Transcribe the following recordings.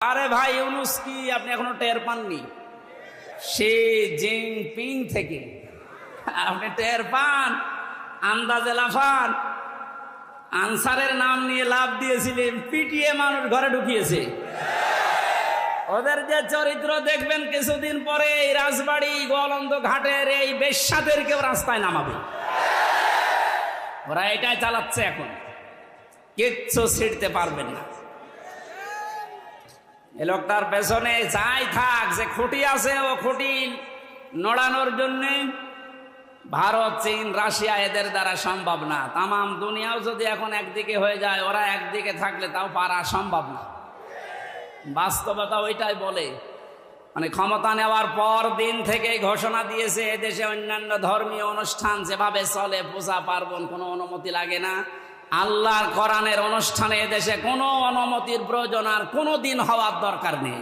আরে ভাই ইউনূস কি আপনি এখনো টের পাননি? সে জিনপিং থেকে আপনি টের পান? আন্দাজে লাফান। আনসারের নাম নিয়ে লাভ দিয়েছিলেন, পিটিয়ে মানুষ ঘরে ঢুকিয়েছে। ওদের যে চরিত্র দেখবেন কিছুদিন পরে এই রাজবাড়ি গোয়ালন্দ ঘাটের এই বেশ্যাদেরকেও রাস্তায় নামাবে। ওরা এটাই চালাচ্ছে এখন, কিচ্ছু ছিঁড়তে পারবেন না। এ লোকটার পেছনে যাই থাক, যে খুঁটি আছে ও খুঁটি নড়ানোর জন্য ভারত, চীন, রাশিয়া এদের দ্বারা সম্ভব না। তামাম দুনিয়াও যদি এখন একদিকে হয়ে যায়, ওরা একদিকে থাকলে তাও পারা সম্ভব না। বাস্তবতা ওইটাই বলে। মানে ক্ষমতা নেওয়ার পর দিন থেকেই ঘোষণা দিয়েছে এদেশে অন্যান্য ধর্মীয় অনুষ্ঠান যেভাবে চলে, পূজা পার্বণ কোনো অনুমতি লাগে না। আল্লাহর কোরআনের অনুষ্ঠানে এদেশে কোনো অনুমতির প্রয়োজন আর কোনো দিন হওয়ার দরকার নেই।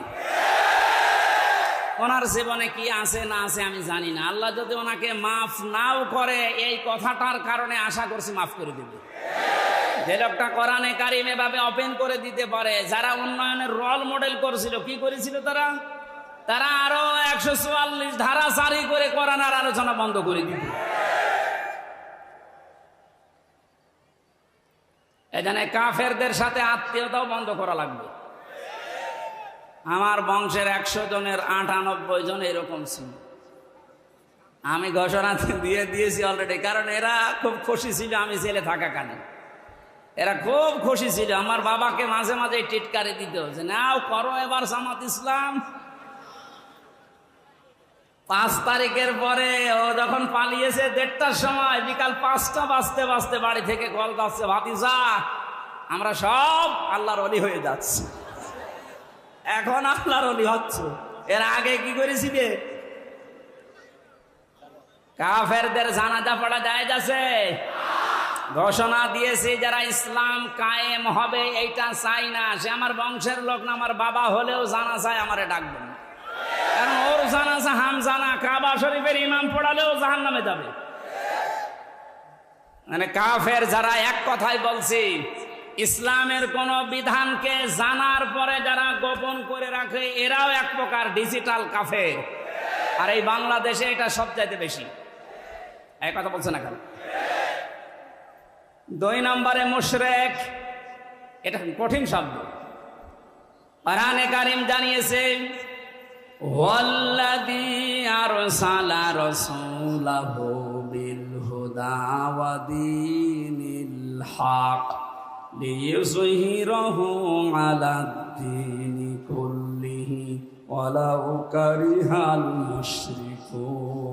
ওনার জীবনে কি আছে না আছে আমি জানি না। আল্লাহ যদি ওনাকে মাফ নাও করে, এই কথাটার কারণে আশা করছি মাফ করে দেবে। যে লোকটা কোরআনে কারিম এভাবে ওপেন করে দিতে পারে, যারা উন্নয়নের রোল মডেল করেছিল, কি করেছিল তারা আরো 144 ধারা জারি করে কোরআনের আলোচনা বন্ধ করে দিত। এখানে কাফেরদের সাথে আত্মীয়তাও বন্ধ করা লাগবে। আমার বংশের 100 জনের 98 জন এরকম ছিল। আমি ঘোষণা দিয়ে দিয়েছি অলরেডি, কারণ এরা খুব খুশি ছিল আমি জেলে থাকাকালীন। এরা খুব খুশি ছিল। আমার বাবাকে মাঝে মাঝে টিটকারি দিত যে নাও করো এবার জামাত ইসলাম। 5 তারিখের পরে ও যখন পালিয়েছে 1:30টার সময়, বিকাল 5টা বাজতে বাজতে বাড়ি থেকে কল যাচ্ছে, ভাতিজা আমরা সব আল্লাহর ওলি হয়ে যাচ্ছি। এখন আল্লাহর ওলি হচ্ছে। এর আগে কি করেছিলে? কাফেরদের জানাজা পড়া জায়েজ আছে? ঘোষণা দিয়েছে যারা ইসলাম কায়েম হবে এইটা চাই না, সে আমার বংশের লোক না, আমার বাবা হলেও জানাজায় আমারে ডাকবেন, কারণ ওর জানাজা হামজানা, কাবা শরীফের ইমাম পড়ালেও জাহান্নামে যাবে। মানে কাফের যারা এক কথাই বলছি, ইসলামের কোন বিধানকে জানার পরে যারা গোপন করে রাখে, এরাও এক প্রকার ডিজিটাল কাফের। আর এই বাংলাদেশে এটা সবচাইতে বেশি। এই কথা বলছে না কেন? 2 নম্বরে মুশরিক, এটা কঠিন শব্দ। কোরআনে কারীম জানিয়েছে ওয়াল্লাযী আরসালা রাসূলাহু বিল হুদা ওয়া দীনিল হক লিইয়ুযহিরাহু আলাদ-দীনি কুল্লিহি ওয়ালাউ কারিহাল মুশরিকুন।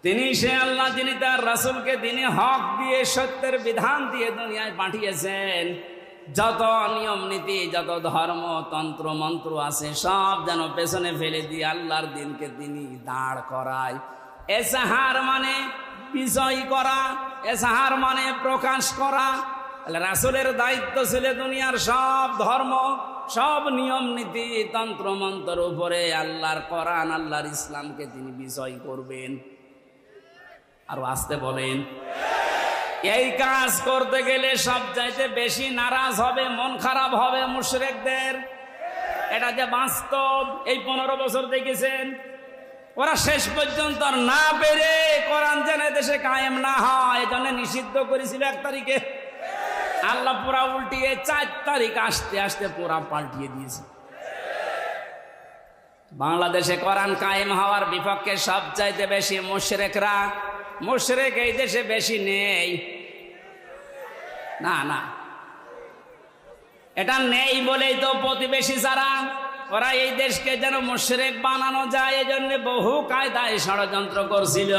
তিনি সে আল্লাহ যিনি তার রাসূলকে দ্বীনে হক দিয়ে, সত্যের বিধান দিয়ে দুনিয়ায় পাঠিয়েছেন। যত নিয়ম নীতি, যত ধর্ম তন্ত্র মন্ত্র আছে, সব যেন পেছনে ফেলে দিয়ে আল্লাহর দিনকে তিনি দাঁড় করায়। এসাহার মানে বিজয় করা, এসাহার মানে প্রকাশ করা। রাসূলের দায়িত্ব ছিল দুনিয়ার সব ধর্ম, সব নিয়ম নীতি তন্ত্র মন্ত্রের উপরে আল্লাহর কোরআন, আল্লাহর ইসলামকে তিনি বিজয় করবেন। আর আসতে বলেন, এই কাজ করতে গেলে সবচাইতে বেশি নারাজ হবে, মন খারাপ হবে মুশরিকদের। এটা যে বাস্তব, এই 15 বছর দেখেছেন। ওরা শেষ পর্যন্ত না পেরে কোরআন যেন দেশে কায়েম না হয়, এজন্য নিষিদ্ধ করেছিল 1 তারিখে। আল্লাহ পুরা উল্টিয়ে 4 তারিখ আসতে আসতে পুরা পাল্টিয়ে দিয়েছে। বাংলাদেশে কোরআন কায়েম হওয়ার বিপক্ষে সবচাইতে বেশি মুশরিকরা। মুশরিক এই দেশে বেশি নেই, না না, এটা নেই বলেই তো প্রতিবেশী যারা, ওরা এই দেশকে যেন মুশরিক বানানো যায়, এজন্য বহু কায়দায় ষড়যন্ত্র করছিল।